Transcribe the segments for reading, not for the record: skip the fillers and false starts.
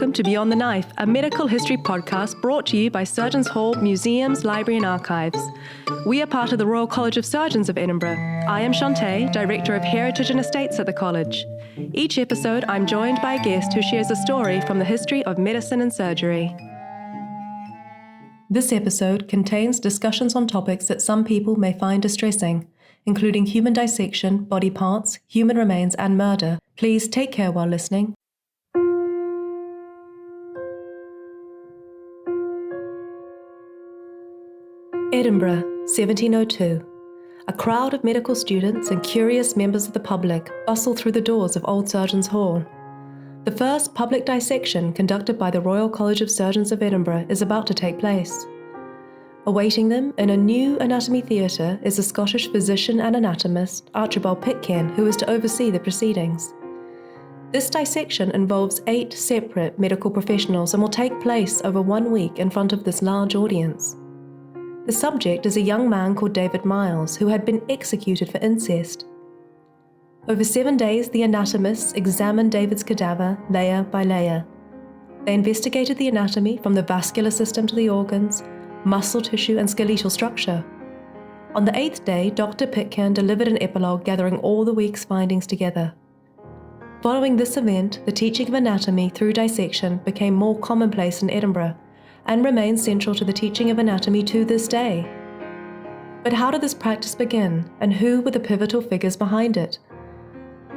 welcome to Beyond the Knife, a medical history podcast brought to you by Surgeons' Hall, Museums, Library and Archives. We are part of the Royal College of Surgeons of Edinburgh. I am Chanté, Director of Heritage and Estates at the college. Each episode, I'm joined by a guest who shares a story from the history of medicine and surgery. This episode contains discussions on topics that some people may find distressing, including human dissection, body parts, human remains, and murder. Please take care while listening. Edinburgh, 1702. A crowd of medical students and curious members of the public bustle through the doors of Old Surgeons' Hall. The first public dissection conducted by the Royal College of Surgeons of Edinburgh is about to take place. Awaiting them in a new anatomy theatre is the Scottish physician and anatomist Archibald Pitcairn, who is to oversee the proceedings. This dissection involves 8 separate medical professionals and will take place over 1 week in front of this large audience. The subject is a young man called David Miles, who had been executed for incest. Over 7 days, the anatomists examined David's cadaver layer by layer. They investigated the anatomy from the vascular system to the organs, muscle tissue and skeletal structure. On the 8th day, Dr. Pitcairn delivered an epilogue gathering all the week's findings together. Following this event, the teaching of anatomy through dissection became more commonplace in Edinburgh and remains central to the teaching of anatomy to this day. But how did this practice begin, and who were the pivotal figures behind it?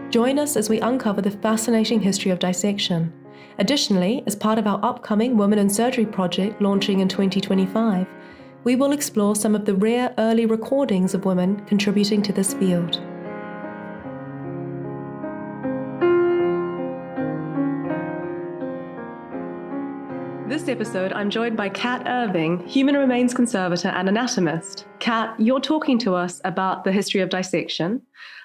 Join us as we uncover the fascinating history of dissection. Additionally, as part of our upcoming Women in Surgery project launching in 2025, we will explore some of the rare early recordings of women contributing to this field. This episode, I'm joined by Kat Irving, Human Remains Conservator and Anatomist. Kat, you're talking to us about the history of dissection.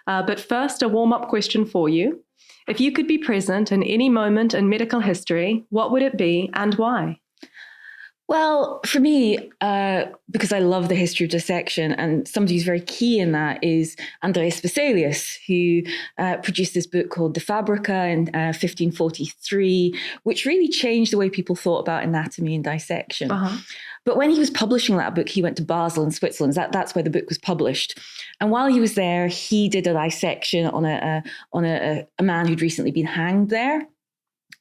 But first, a warm-up question for you. If you could be present in any moment in medical history, what would it be and why? Well, for me, because I love the history of dissection, and somebody who's very key in that is Andreas Vesalius, who produced this book called De Fabrica in 1543, which really changed the way people thought about anatomy and dissection. But when he was publishing that book, he went to Basel in Switzerland. That's where the book was published. And while he was there, he did a dissection on a man who'd recently been hanged there.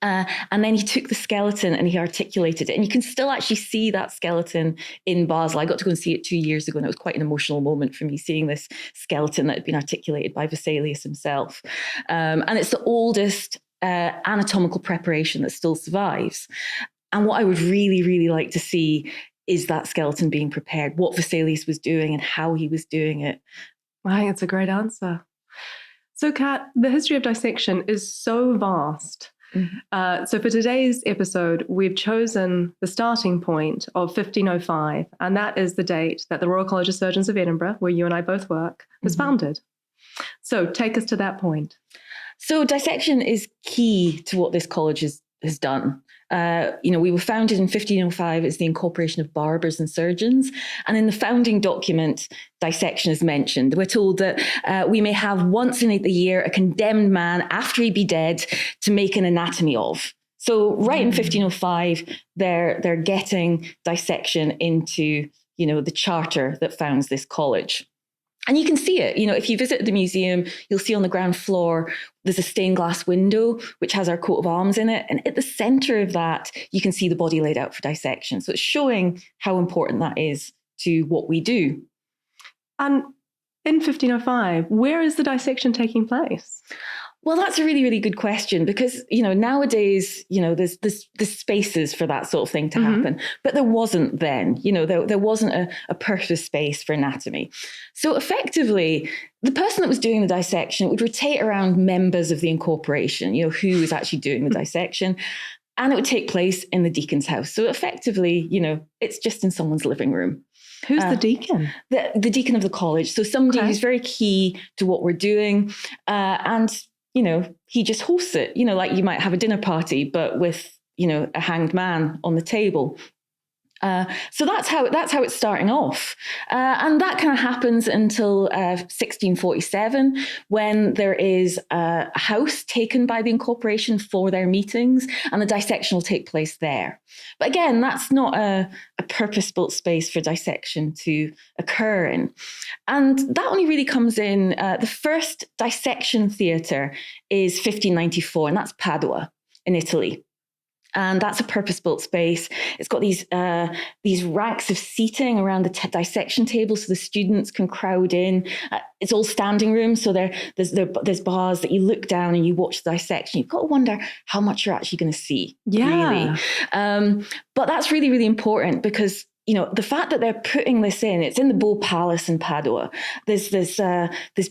And then he took the skeleton and he articulated it. And you can still actually see that skeleton in Basel. I got to go and see it 2 years ago, and it was quite an emotional moment for me, seeing this skeleton that had been articulated by Vesalius himself. And it's the oldest anatomical preparation that still survives. And what I would really, really like to see is that skeleton being prepared, what Vesalius was doing and how he was doing it. I think it's a great answer. So, Kat, the history of dissection is so vast. Mm-hmm. So for today's episode, we've chosen the starting point of 1505, and that is the date that the Royal College of Surgeons of Edinburgh, where you and I both work, was founded. So take us to that point. So dissection is key to what this college has done. We were founded in 1505 as the incorporation of barbers and surgeons. And in the founding document, dissection is mentioned. We're told that we may have once in the year a condemned man after he be dead to make an anatomy of. So right in 1505, they're getting dissection into, the charter that founds this college. And you can see it, if you visit the museum, you'll see on the ground floor, there's a stained glass window, which has our coat of arms in it. And at the center of that, you can see the body laid out for dissection. So it's showing how important that is to what we do. And in 1505, where is the dissection taking place? Well, that's a really, really good question because, nowadays, there's spaces for that sort of thing to happen. But there wasn't then, there wasn't a purpose space for anatomy. So effectively, the person that was doing the dissection would rotate around members of the incorporation, who was actually doing the dissection. And it would take place in the deacon's house. So effectively, it's just in someone's living room. Who's the deacon? The deacon of the college. So somebody who's very key to what we're doing. And he just hosts it, like you might have a dinner party, but with, a hanged man on the table. So that's how it's starting off. And that kind of happens until 1647, when there is a house taken by the incorporation for their meetings, and the dissection will take place there. But again, that's not a purpose-built space for dissection to occur in. And that only really comes in, the first dissection theatre is 1594, and that's Padua in Italy. And that's a purpose-built space. It's got these ranks of seating around the dissection table, so the students can crowd in. It's all standing room, so there's bars that you look down and you watch the dissection. You've got to wonder how much you're actually going to see. Yeah. Really. But that's really, really important, because the fact that they're putting this in, it's in the Beau Palace in Padua. There's this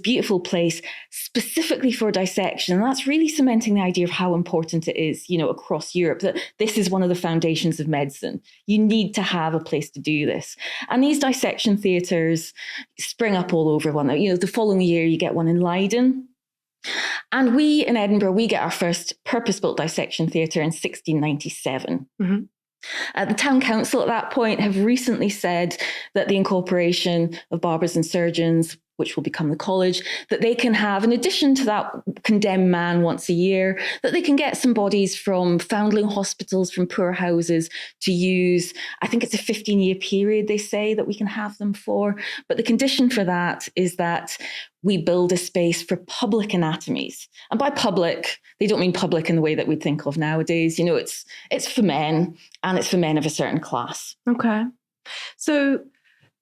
beautiful place specifically for dissection. And that's really cementing the idea of how important it is, across Europe, that this is one of the foundations of medicine. You need to have a place to do this. And these dissection theatres spring up all over one. The following year, you get one in Leiden. And we in Edinburgh, we get our first purpose-built dissection theatre in 1697. Mm-hmm. The town council at that point have recently said that the incorporation of barbers and surgeons, which will become the college, that they can have, in addition to that condemned man once a year, that they can get some bodies from foundling hospitals, from poor houses to use. I think it's a 15-year period, they say, that we can have them for. But the condition for that is that we build a space for public anatomies. And by public, they don't mean public in the way that we think of nowadays. It's for men, and it's for men of a certain class. Okay. So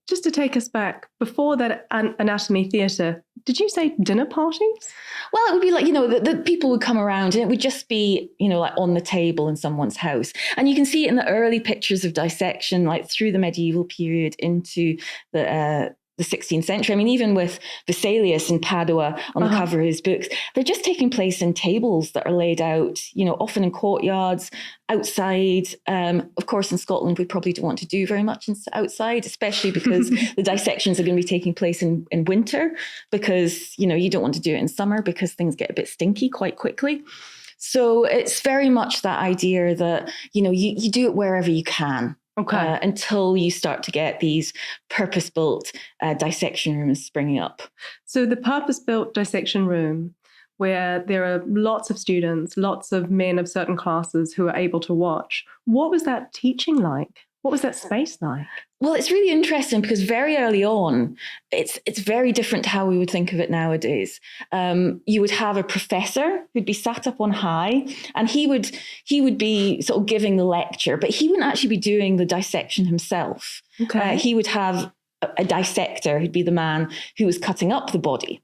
just to take us back, before that anatomy theatre, did you say dinner parties? Well, it would be like, the people would come around, and it would just be, like on the table in someone's house. And you can see it in the early pictures of dissection, like through the medieval period into the 16th century. I mean, even with Vesalius in Padua on the cover of his books, they're just taking place in tables that are laid out, often in courtyards, outside. Of course, in Scotland, we probably don't want to do very much outside, especially because the dissections are going to be taking place in winter, because, you don't want to do it in summer because things get a bit stinky quite quickly. So it's very much that idea that, you do it wherever you can. Okay. Until you start to get these purpose-built dissection rooms springing up. So the purpose-built dissection room, where there are lots of students, lots of men of certain classes who are able to watch, what was that teaching like? What was that space like? Well, it's really interesting, because very early on, it's very different to how we would think of it nowadays. You would have a professor who'd be sat up on high, and he would be sort of giving the lecture, but he wouldn't actually be doing the dissection himself. Okay. He would have a dissector who'd be the man who was cutting up the body.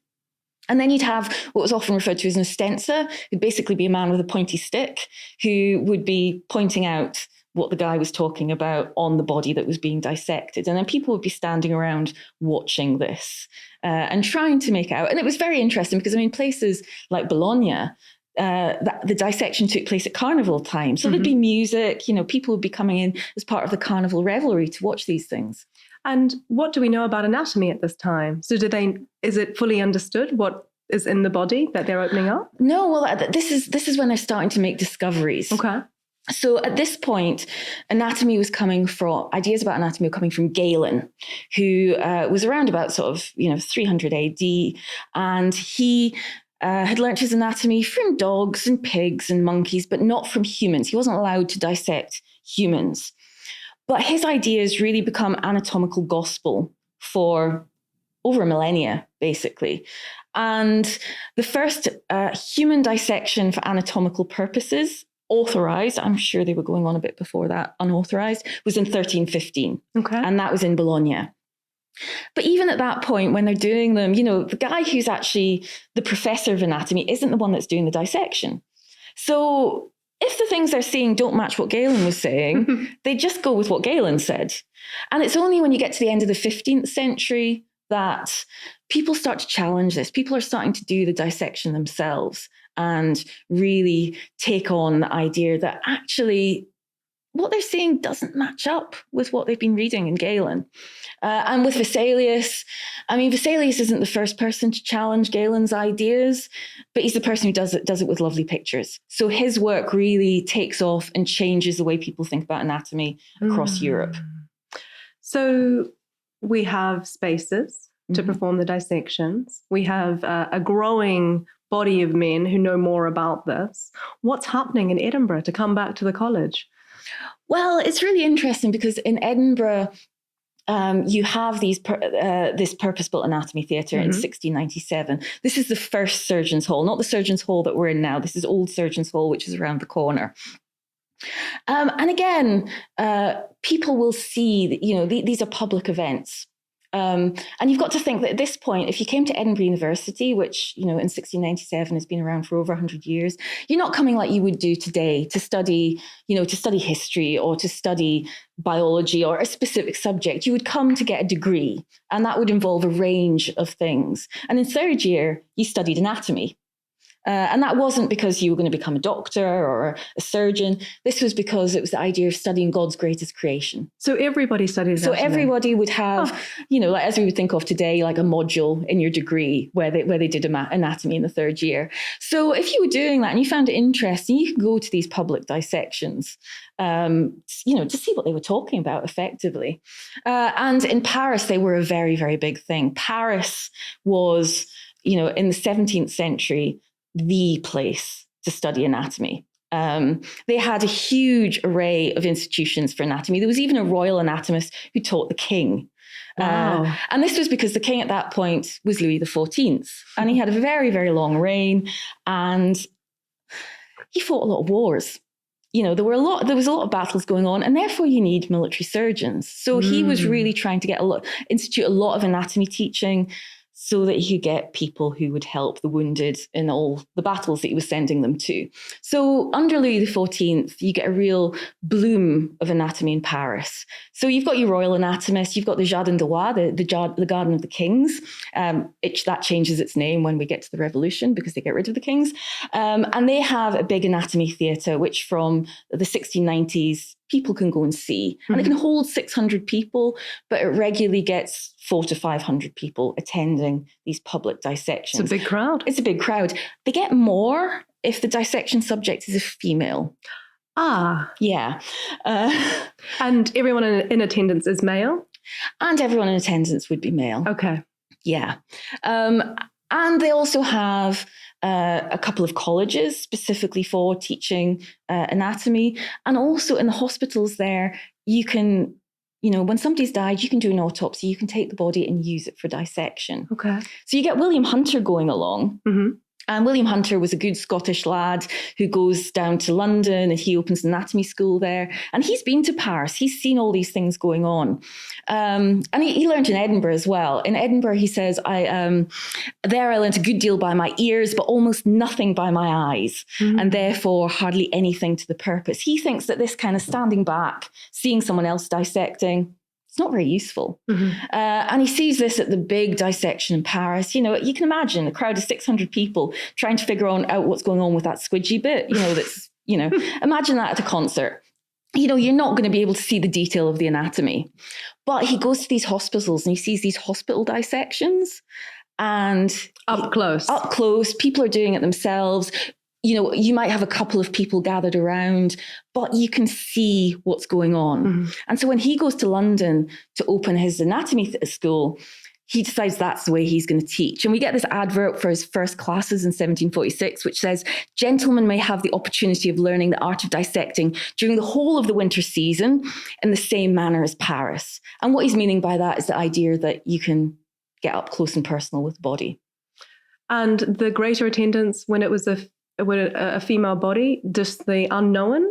And then you'd have what was often referred to as an ostensor, who'd basically be a man with a pointy stick who would be pointing out what the guy was talking about on the body that was being dissected. And then people would be standing around watching this and trying to make out. And it was very interesting, because, places like Bologna, the dissection took place at carnival time. So there'd be music, people would be coming in as part of the carnival revelry to watch these things. And what do we know about anatomy at this time? So is it fully understood what is in the body that they're opening up? No, well, this is when they're starting to make discoveries. Okay. So at this point, ideas about anatomy were coming from Galen, who was around about 300 AD. And he had learnt his anatomy from dogs and pigs and monkeys, but not from humans. He wasn't allowed to dissect humans. But his ideas really become anatomical gospel for over a millennia, basically. And the first human dissection for anatomical purposes, authorized, I'm sure they were going on a bit before that, unauthorized, was in 1315. Okay. And that was in Bologna. But even at that point, when they're doing them, the guy who's actually the professor of anatomy isn't the one that's doing the dissection. So if the things they're seeing don't match what Galen was saying, they just go with what Galen said. And it's only when you get to the end of the 15th century that people start to challenge this. People are starting to do the dissection themselves and really take on the idea that actually what they're saying doesn't match up with what they've been reading in Galen. And with Vesalius, I mean, Vesalius isn't the first person to challenge Galen's ideas, but he's the person who does it with lovely pictures. So his work really takes off and changes the way people think about anatomy across Europe. So we have spaces to perform the dissections. We have a growing body of men who know more about this. What's happening in Edinburgh to come back to the college? Well, it's really interesting because in Edinburgh, you have this purpose-built anatomy theatre in 1697. This is the first Surgeons' Hall, not the Surgeons' Hall that we're in now. This is Old Surgeons' Hall, which is around the corner. And again, people will see that, these are public events. And you've got to think that at this point, if you came to Edinburgh University, which, in 1697 has been around for over 100 years, you're not coming like you would do today to study history or to study biology or a specific subject. You would come to get a degree, and that would involve a range of things. And in third year, you studied anatomy. And that wasn't because you were going to become a doctor or a surgeon. This was because it was the idea of studying God's greatest creation. So everybody studied anatomy. So everybody would have, like as we would think of today, like a module in your degree where they did anatomy in the third year. So if you were doing that and you found it interesting, you could go to these public dissections, to see what they were talking about effectively. And in Paris, they were a very, very big thing. Paris was, in the 17th century, the place to study anatomy. They had a huge array of institutions for anatomy. There was even a royal anatomist who taught the king. Wow. And this was because the king at that point was Louis XIV. And he had a very, very long reign. And he fought a lot of wars. There was a lot of battles going on, and therefore you need military surgeons. So he was really trying to institute a lot of anatomy teaching, so that he could get people who would help the wounded in all the battles that he was sending them to. So under Louis XIV, you get a real bloom of anatomy in Paris. So you've got your royal anatomist, you've got the Jardin du Roi, the Garden of the Kings. That changes its name when we get to the Revolution because they get rid of the kings. And they have a big anatomy theatre, which from the 1690s, people can go and see. And it can hold 600 people, but it regularly gets 400 to 500 people attending these public dissections. It's a big crowd. It's a big crowd. They get more if the dissection subject is a female. Ah. Yeah. And everyone in attendance is male? And everyone in attendance would be male. Okay. Yeah. And they also have a couple of colleges specifically for teaching anatomy. And also in the hospitals there, you can, when somebody's died, you can do an autopsy. You can take the body and use it for dissection. Okay. So you get William Hunter going along. And William Hunter was a good Scottish lad who goes down to London and he opens an anatomy school there. And he's been to Paris. He's seen all these things going on. And he learned in Edinburgh as well. In Edinburgh, he says, there I learned a good deal by my ears, but almost nothing by my eyes. And therefore hardly anything to the purpose. He thinks that this kind of standing back, seeing someone else dissecting, it's not very useful. And he sees this at the big dissection in Paris. You can imagine a crowd of 600 people trying to figure out what's going on with that squidgy bit. Imagine that at a concert. You're not going to be able to see the detail of the anatomy. But he goes to these hospitals and he sees these hospital dissections. And Up close, people are doing it themselves. You might have a couple of people gathered around, but you can see what's going on. And so when he goes to London to open his anatomy school, he decides that's the way he's going to teach. And we get this advert for his first classes in 1746, which says, gentlemen may have the opportunity of learning the art of dissecting during the whole of the winter season in the same manner as Paris. And what he's meaning by that is the idea that you can get up close and personal with the body. And the greater attendance when it was a female body, just the unknown?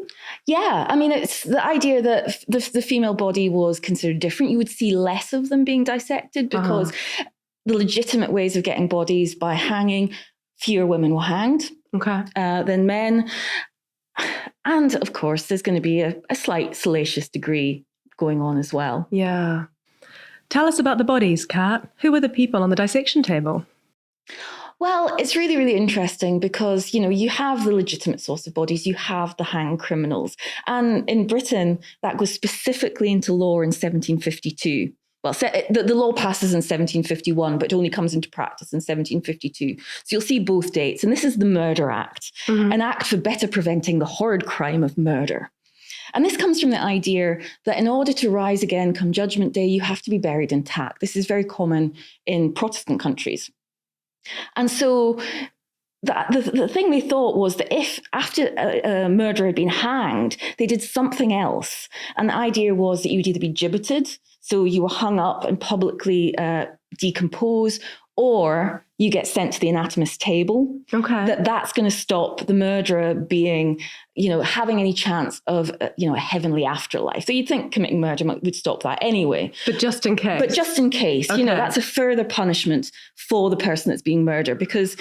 Yeah, I mean, it's the idea that the female body was considered different. You would see less of them being dissected because the legitimate ways of getting bodies by hanging, fewer women were hanged than men. And of course, there's going to be a slight salacious degree going on as well. Yeah. Tell us about the bodies, Kat. Who were the people on the dissection table? Well, it's really, really interesting because, you have the legitimate source of bodies, you have the hanged criminals. And in Britain, that goes specifically into law in 1752. Well, the law passes in 1751, but it only comes into practice in 1752. So you'll see both dates. And this is the Murder Act, an act for better preventing the horrid crime of murder. And this comes from the idea that in order to rise again come Judgment Day, you have to be buried intact. This is very common in Protestant countries. And so the thing they thought was that if after a murderer had been hanged, they did something else. And the idea was that you would either be gibbeted, so you were hung up and publicly decompose, or you get sent to the anatomist's table. Okay. That's going to stop the murderer being, having any chance of, a heavenly afterlife. So you'd think committing murder would stop that anyway. But just in case. Okay. That's a further punishment for the person that's being murdered because,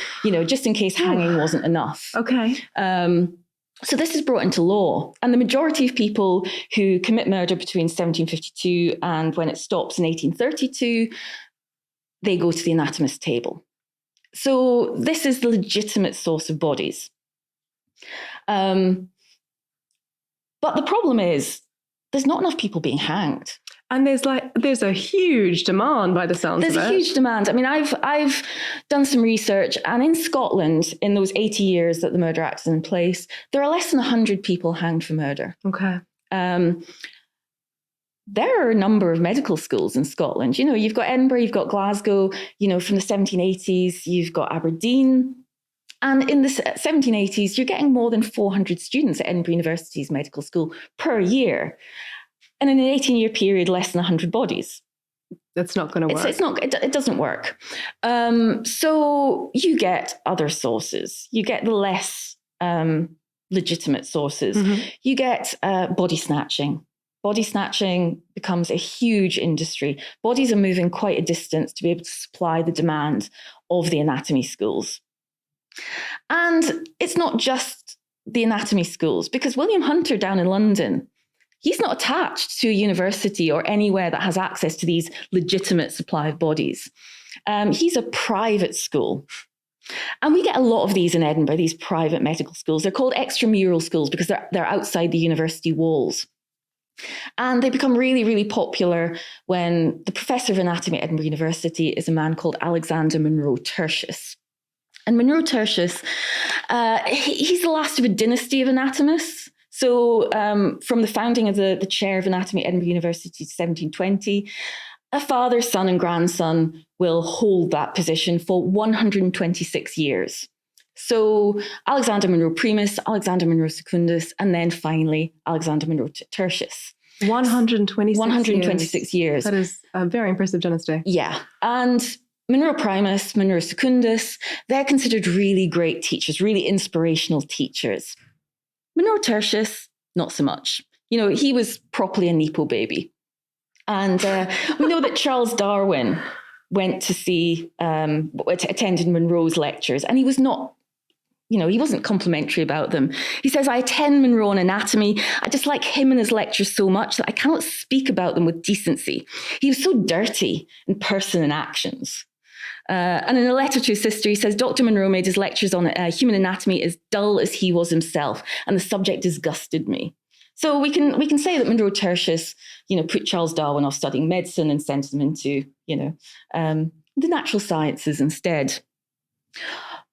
just in case hanging wasn't enough. Okay. So this is brought into law. And the majority of people who commit murder between 1752 and when it stops in 1832, they go to the anatomist's table. So this is the legitimate source of bodies. But the problem is there's not enough people being hanged. And there's a huge demand by the sounds of it. There's a huge demand. I mean, I've done some research, and in Scotland, in those 80 years that the Murder Act is in place, there are less than 100 people hanged for murder. Okay. There are a number of medical schools in Scotland. You've got Edinburgh, you've got Glasgow, from the 1780s, you've got Aberdeen. And in the 1780s, you're getting more than 400 students at Edinburgh University's medical school per year. And in an 18-year period, less than 100 bodies. That's not going to work. It doesn't work. So you get other sources. You get the less legitimate sources. Mm-hmm. You get body snatching. Body snatching becomes a huge industry. Bodies are moving quite a distance to be able to supply the demand of the anatomy schools. And it's not just the anatomy schools, because William Hunter down in London, he's not attached to a university or anywhere that has access to these legitimate supply of bodies. He's a private school. And we get a lot of these in Edinburgh, these private medical schools. They're called extramural schools because they're outside the university walls. And they become really, really popular when the professor of anatomy at Edinburgh University is a man called Alexander Monro Tertius. And Monro Tertius, he's the last of a dynasty of anatomists. So from the founding of the chair of anatomy at Edinburgh University in 1720, a father, son and grandson will hold that position for 126 years. So Alexander Monro Primus, Alexander Monro Secundus, and then finally Alexander Monro Tertius. 126 years. That is a very impressive dynasty. Yeah. And Monro Primus, Monro Secundus, they're considered really great teachers, really inspirational teachers. Monro Tertius, not so much. He was properly a Nepo baby. And we know that Charles Darwin went to attended Monro's lectures, and he was not, he wasn't complimentary about them. He says, I attend Monro on anatomy. I dislike him and his lectures so much that I cannot speak about them with decency. He was so dirty in person and actions. And in a letter to his sister, he says, Dr. Monro made his lectures on human anatomy as dull as he was himself, and the subject disgusted me. So we can say that Monro Tertius, put Charles Darwin off studying medicine and sent him into, the natural sciences instead.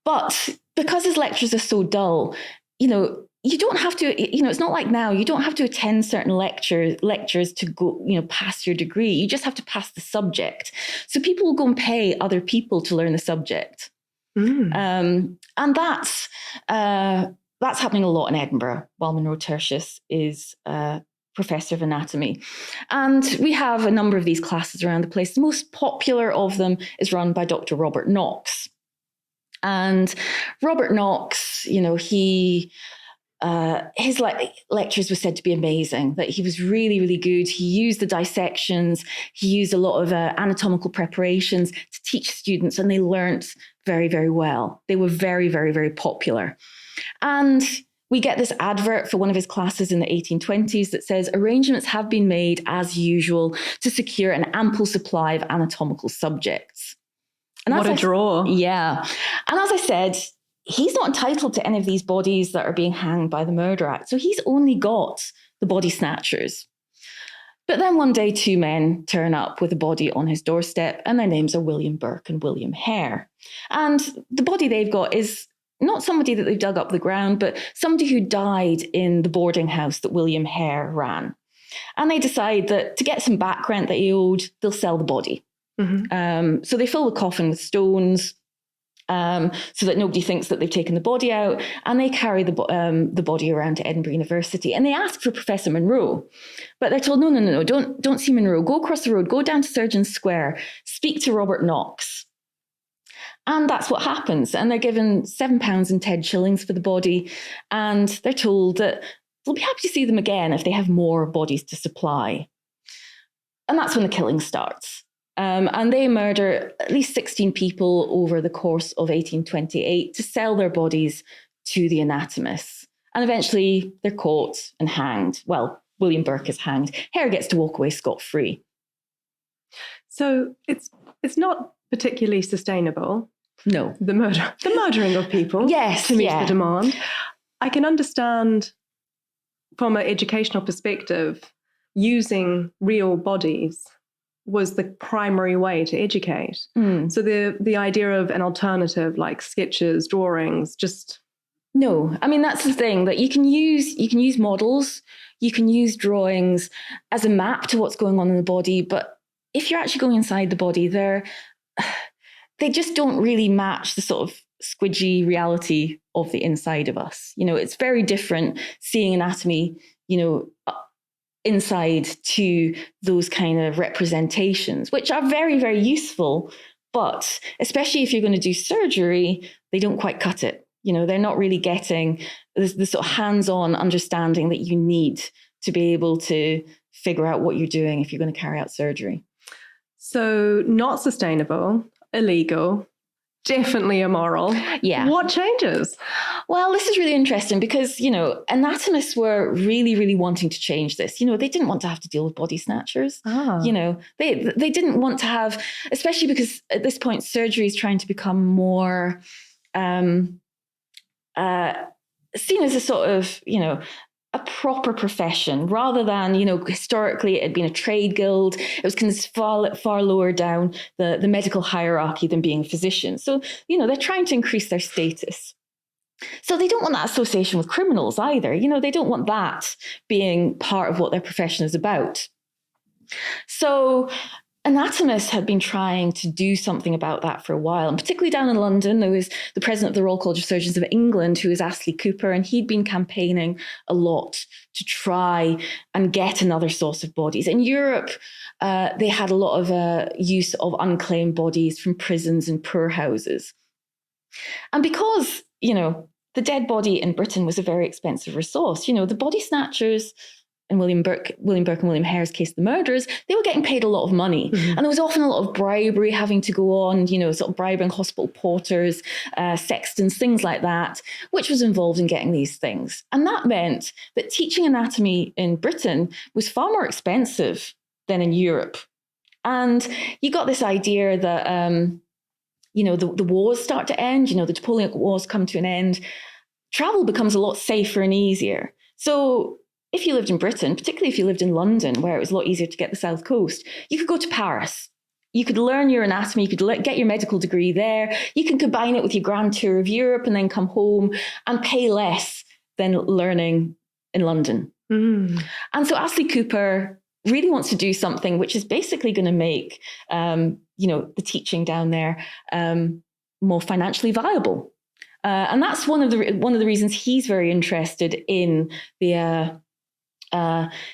But because his lectures are so dull, you don't have to, it's not like now, you don't have to attend certain lectures to go, pass your degree. You just have to pass the subject. So people will go and pay other people to learn the subject. And that's happening a lot in Edinburgh while Monro Tertius is professor of anatomy. And we have a number of these classes around the place. The most popular of them is run by Dr. Robert Knox. And Robert Knox, his lectures were said to be amazing, that he was really, really good. He used the dissections. He used a lot of anatomical preparations to teach students, and they learnt very, very well. They were very, very, very popular. And we get this advert for one of his classes in the 1820s that says, arrangements have been made as usual to secure an ample supply of anatomical subjects. And what a draw. Yeah. And as I said, he's not entitled to any of these bodies that are being hanged by the Murder Act. So he's only got the body snatchers. But then one day, two men turn up with a body on his doorstep, and their names are William Burke and William Hare. And the body they've got is not somebody that they've dug up the ground, but somebody who died in the boarding house that William Hare ran. And they decide that to get some back rent that he owed, they'll sell the body. Mm-hmm. So they fill the coffin with stones, so that nobody thinks that they've taken the body out, and they carry the body around to Edinburgh University, and they ask for Professor Monroe, but they're told, no, don't see Monroe. Go across the road, go down to Surgeons Square, speak to Robert Knox. And that's what happens. And they're given £7 and 10 shillings for the body, and they're told that they'll be happy to see them again if they have more bodies to supply. And that's when the killing starts. And they murder at least 16 people over the course of 1828 to sell their bodies to the anatomists. And eventually they're caught and hanged. Well, William Burke is hanged. Hare gets to walk away scot-free. So it's not particularly sustainable. No. The murdering of people. Yes, to meet the demand. I can understand from an educational perspective, using real bodies was the primary way to educate. So the idea of an alternative like sketches, drawings, just... No, I mean, that's the thing, that you can use models, you can use drawings as a map to what's going on in the body, but if you're actually going inside the body, they just don't really match the sort of squidgy reality of the inside of us. You know, it's very different seeing anatomy, you know, inside to those kind of representations, which are very, very useful. But especially if you're going to do surgery, they don't quite cut it. You know, they're not really getting the sort of hands-on understanding that you need to be able to figure out what you're doing if you're going to carry out surgery. So not sustainable, illegal, definitely immoral. Yeah. What changes? Well, this is really interesting because, you know, anatomists were really, really wanting to change this. You know, they didn't want to have to deal with body snatchers. You know, they didn't want to have, especially because at this point, surgery is trying to become more seen as a sort of, you know, a proper profession rather than, you know, historically it had been a trade guild. It was kind of far lower down the medical hierarchy than being a physician. So, you know, they're trying to increase their status. So they don't want that association with criminals either. You know, they don't want that being part of what their profession is about. So anatomists had been trying to do something about that for a while, and particularly down in London, there was the president of the Royal College of Surgeons of England, who was Astley Cooper, and he'd been campaigning a lot to try and get another source of bodies. In Europe, they had a lot of use of unclaimed bodies from prisons and poorhouses. And because, you know, the dead body in Britain was a very expensive resource, you know, the body snatchers, in William Burke and William Hare's case, the murderers, they were getting paid a lot of money. And there was often a lot of bribery having to go on, you know, sort of bribing hospital porters, sextons, things like that, which was involved in getting these things. And that meant that teaching anatomy in Britain was far more expensive than in Europe. And you got this idea that, you know, the wars start to end, you know, the Napoleonic Wars come to an end, travel becomes a lot safer and easier. So if you lived in Britain, particularly if you lived in London, where it was a lot easier to get the South Coast, you could go to Paris. You could learn your anatomy, you could get your medical degree there. You can combine it with your grand tour of Europe and then come home and pay less than learning in London. And so Astley Cooper really wants to do something which is basically going to make, you know, the teaching down there more financially viable. And that's one of the reasons he's very interested in the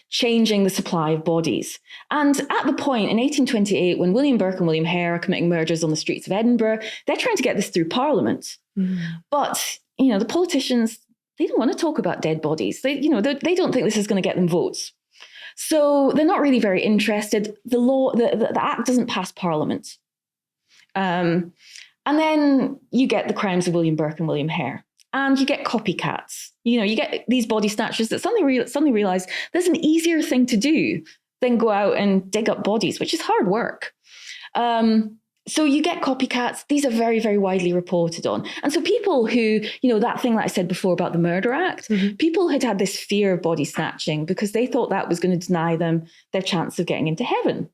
changing the supply of bodies. And at the point in 1828, when William Burke and William Hare are committing murders on the streets of Edinburgh, they're trying to get this through Parliament. But, you know, the politicians, they don't want to talk about dead bodies. They don't think this is going to get them votes. So they're not really very interested. The Act doesn't pass Parliament. And then you get the crimes of William Burke and William Hare. And you get copycats. You know, you get these body snatchers that suddenly realize there's an easier thing to do than go out and dig up bodies, which is hard work. And So you get copycats. These are very, very widely reported on. And so people who, that thing that I said before about the Murder Act, people had this fear of body snatching because they thought that was going to deny them their chance of getting into heaven,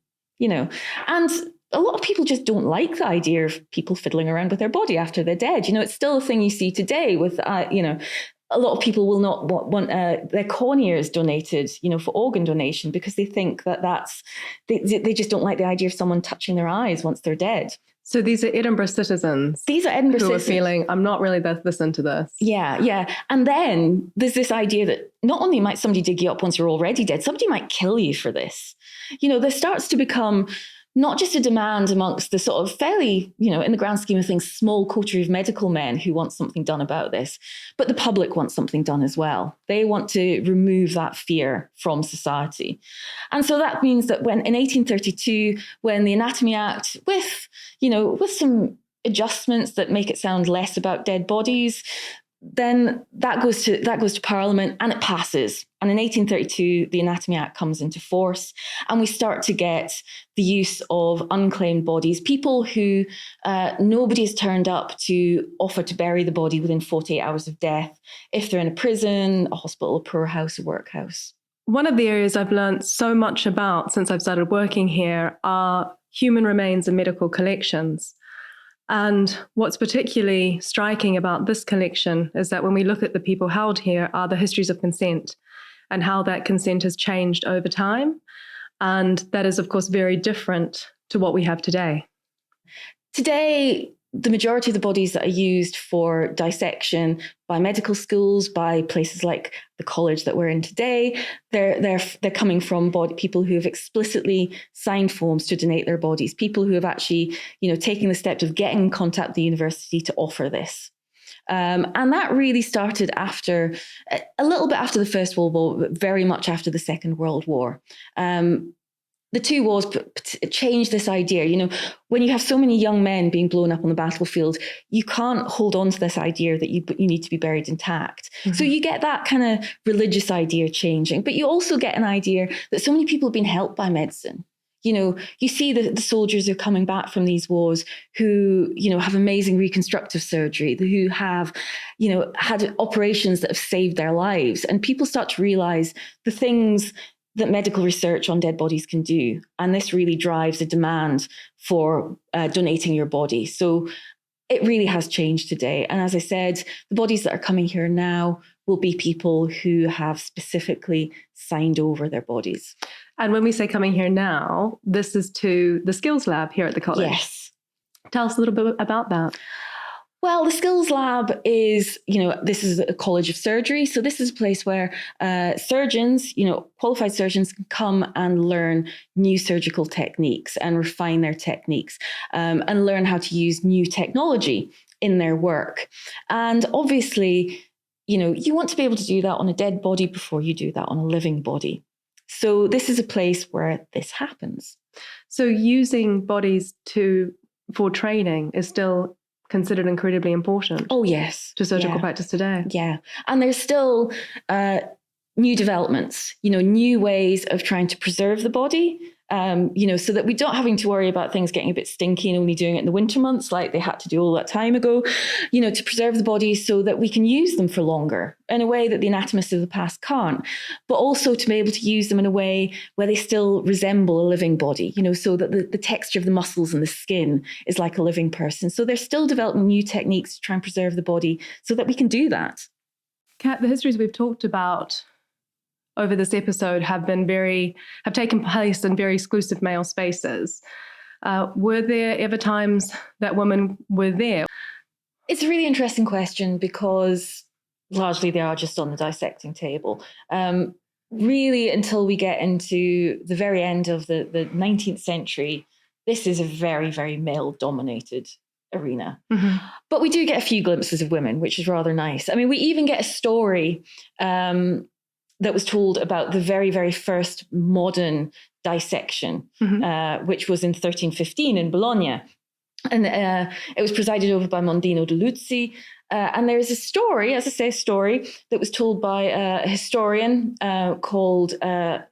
And a lot of people just don't like the idea of people fiddling around with their body after they're dead. It's still a thing you see today with, a lot of people will not want their corneas donated, for organ donation because they think they just don't like the idea of someone touching their eyes once they're dead. So these are Edinburgh citizens. These are Edinburgh citizens who are feeling, I'm not really this into this. Yeah. And then there's this idea that not only might somebody dig you up once you're already dead, somebody might kill you for this. There starts to become not just a demand amongst the sort of fairly, in the grand scheme of things, small coterie of medical men who want something done about this, but the public wants something done as well. They want to remove that fear from society. And so that means that in 1832, when the Anatomy Act, with some adjustments that make it sound less about dead bodies, then that goes to Parliament and it passes. And in 1832, the Anatomy Act comes into force and we start to get the use of unclaimed bodies, people who nobody has turned up to offer to bury the body within 48 hours of death, if they're in a prison, a hospital, a poorhouse, a workhouse. One of the areas I've learned so much about since I've started working here are human remains and medical collections. And what's particularly striking about this collection is that when we look at the people held here are the histories of consent and how that consent has changed over time. And that is, of course, very different to what we have today. Today, the majority of the bodies that are used for dissection by medical schools, by places like the college that we're in today, they're coming from people who have explicitly signed forms to donate their bodies, people who have actually, taken the step of getting in contact with the university to offer this. And that really started a little bit after the First World War, but very much after the Second World War. The two wars changed this idea. When you have so many young men being blown up on the battlefield, you can't hold on to this idea that you need to be buried intact. Mm-hmm. So you get that kind of religious idea changing, but you also get an idea that so many people have been helped by medicine. You see the soldiers who are coming back from these wars who, have amazing reconstructive surgery, who have, had operations that have saved their lives. And people start to realize the things that medical research on dead bodies can do. And this really drives a demand for donating your body. So it really has changed today. And as I said, the bodies that are coming here now will be people who have specifically signed over their bodies. And when we say coming here now, this is to the skills lab here at the college. Yes. Tell us a little bit about that. Well, the skills lab is, this is a college of surgery. So this is a place where surgeons, qualified surgeons can come and learn new surgical techniques and refine their techniques and learn how to use new technology in their work. And obviously, you want to be able to do that on a dead body before you do that on a living body. So this is a place where this happens. So using bodies for training is still considered incredibly important. Oh, yes. To surgical practice today. Yeah. And there's still new developments, new ways of trying to preserve the body, so that we don't having to worry about things getting a bit stinky and only doing it in the winter months like they had to do all that time ago, to preserve the body so that we can use them for longer in a way that the anatomists of the past can't, but also to be able to use them in a way where they still resemble a living body, so that the texture of the muscles and the skin is like a living person. So they're still developing new techniques to try and preserve the body so that we can do that. Kat, the histories we've talked about over this episode have taken place in very exclusive male spaces. Were there ever times that women were there? It's a really interesting question because largely they are just on the dissecting table. Really, until we get into the very end of the 19th century, this is a very, very male-dominated arena. Mm-hmm. But we do get a few glimpses of women, which is rather nice. I mean, we even get a story that was told about the very, very first modern dissection, mm-hmm. Which was in 1315 in Bologna. And it was presided over by Mondino de Luzzi. And there's a story, that was told by a historian called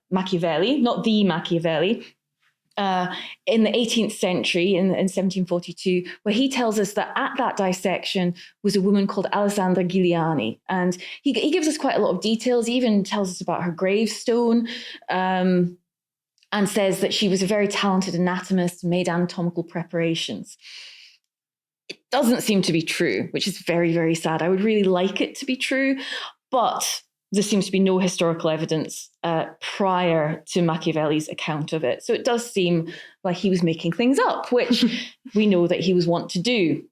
Machiavelli, not the Machiavelli. in the 18th century, in 1742, where he tells us that at that dissection was a woman called Alessandra Giuliani. And he gives us quite a lot of details. He even tells us about her gravestone, and says that she was a very talented anatomist and made anatomical preparations. It doesn't seem to be true, which is very, very sad. I would really like it to be true, but there seems to be no historical evidence prior to Machiavelli's account of it. So it does seem like he was making things up, which we know that he was wont to do.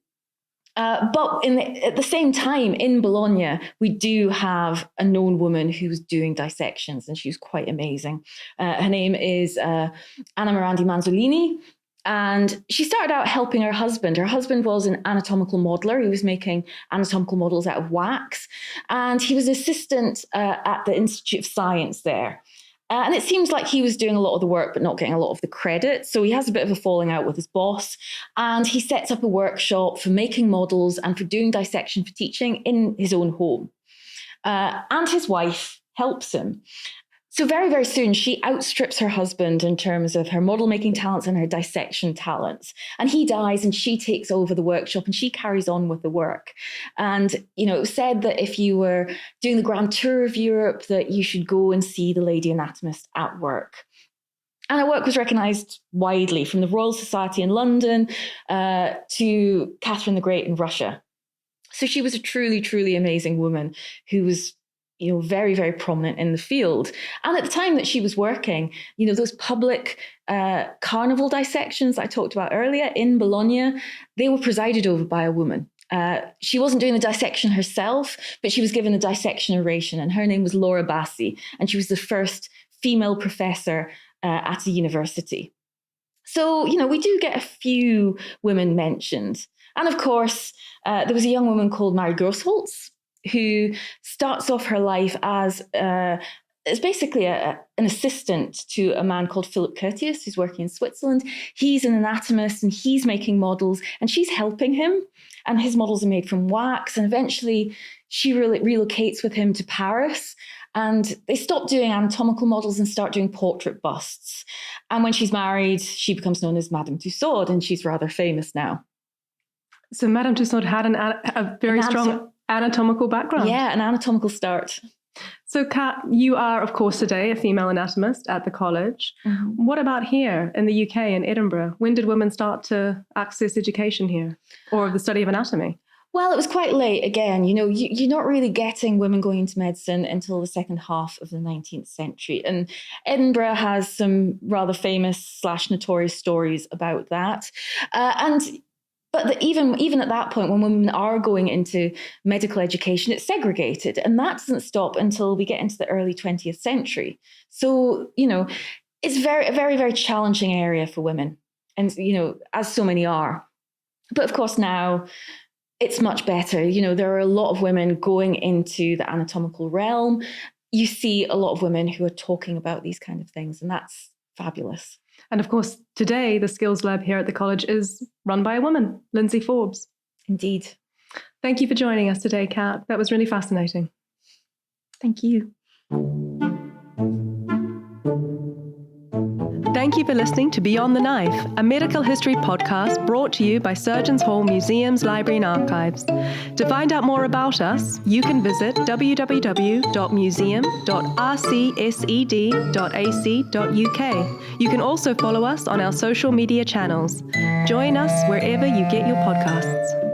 But at the same time, in Bologna, we do have a known woman who was doing dissections, and she was quite amazing. Her name is Anna Morandi Manzolini. And she started out helping her husband. Her husband was an anatomical modeler. He was making anatomical models out of wax. And he was assistant at the Institute of Science there. And it seems like he was doing a lot of the work, but not getting a lot of the credit. So he has a bit of a falling out with his boss. And he sets up a workshop for making models and for doing dissection for teaching in his own home. And his wife helps him. So very, very soon, she outstrips her husband in terms of her model-making talents and her dissection talents. And he dies, and she takes over the workshop, and she carries on with the work. And, it was said that if you were doing the grand tour of Europe, that you should go and see the lady anatomist at work. And her work was recognised widely, from the Royal Society in London to Catherine the Great in Russia. So she was a truly, truly amazing woman who was very, very prominent in the field. And at the time that she was working, those public carnival dissections that I talked about earlier in Bologna, they were presided over by a woman. She wasn't doing the dissection herself, but she was given a dissection oration, and her name was Laura Bassi, and she was the first female professor at a university. So, we do get a few women mentioned. And of course, there was a young woman called Mary Grosholz, who starts off her life as basically an assistant to a man called Philip Curtius, who's working in Switzerland. He's an anatomist, and he's making models, and she's helping him. And his models are made from wax. And eventually she relocates with him to Paris. And they stop doing anatomical models and start doing portrait busts. And when she's married, she becomes known as Madame Tussaud, and she's rather famous now. So Madame Tussaud had a very strong anatomical background. Yeah, an anatomical start. So Kat, you are, of course, today a female anatomist at the college. Mm-hmm. What about here in the UK, in Edinburgh? When did women start to access education here, or the study of anatomy? Well, it was quite late again. You're not really getting women going into medicine until the second half of the 19th century. And Edinburgh has some rather famous / notorious stories about that. But even at that point, when women are going into medical education, it's segregated. And that doesn't stop until we get into the early 20th century. So, it's a very, very challenging area for women. And, as so many are. But of course, now it's much better. There are a lot of women going into the anatomical realm. You see a lot of women who are talking about these kind of things, and that's fabulous. And of course, today, the skills lab here at the college is run by a woman, Lindsay Forbes. Indeed. Thank you for joining us today, Kat. That was really fascinating. Thank you. Thank you for listening to Beyond the Knife, a medical history podcast brought to you by Surgeons Hall Museums, Library and Archives. To find out more about us, you can visit www.museum.rcsed.ac.uk. You can also follow us on our social media channels. Join us wherever you get your podcasts.